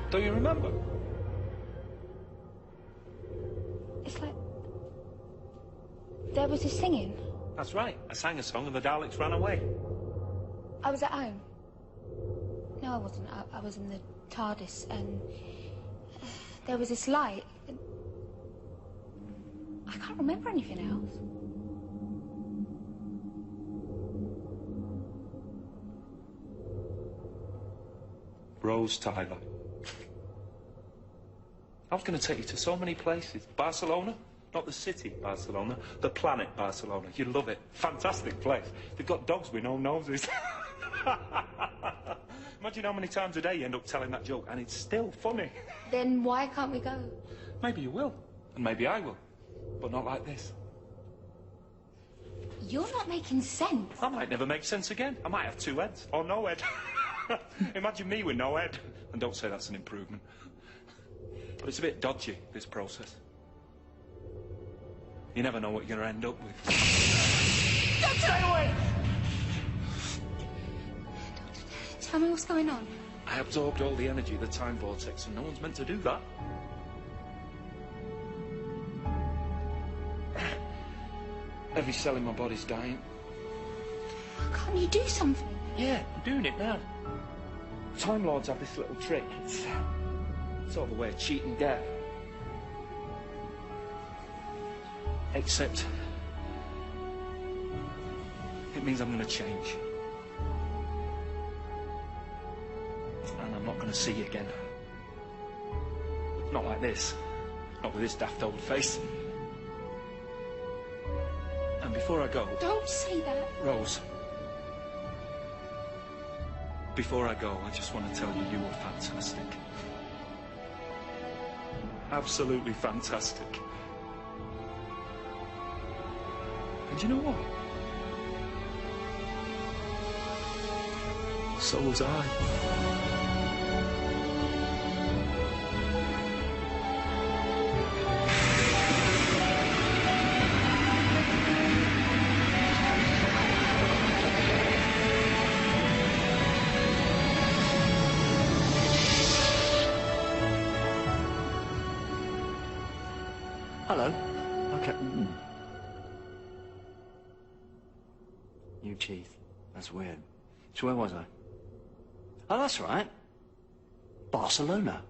Don't you remember? It's like... There was a singing. That's right. I sang a song and the Daleks ran away. I was at home. No, I wasn't. I was in the TARDIS and... there was this light. And I can't remember anything else. Rose Tyler. I was going to take you to so many places. Barcelona, not the city Barcelona, the planet Barcelona. You'd love it. Fantastic place. They've got dogs with no noses. Imagine how many times a day you end up telling that joke, and it's still funny. Then why can't we go? Maybe you will, and maybe I will, but not like this. You're not making sense. I might never make sense again. I might have 2 heads, or no head. Imagine me with no head. And don't say that's an improvement. But it's a bit dodgy, this process. You never know what you're going to end up with. Doctor! Stay away! Doctor, tell me what's going on. I absorbed all the energy of the time vortex, and no one's meant to do that. Every cell in my body's dying. Can't you do something? Yeah, I'm doing it now. Time Lords have this little trick. It's sort of a way of cheating death. Except... it means I'm going to change. And I'm not going to see you again. Not like this. Not with this daft old face. And before I go... Don't say that. Rose. Before I go, I just want to tell you you were fantastic. Absolutely fantastic. And you know what? So was I. Hello. Okay. New teeth. That's weird. So where was I? Oh, that's right. Barcelona.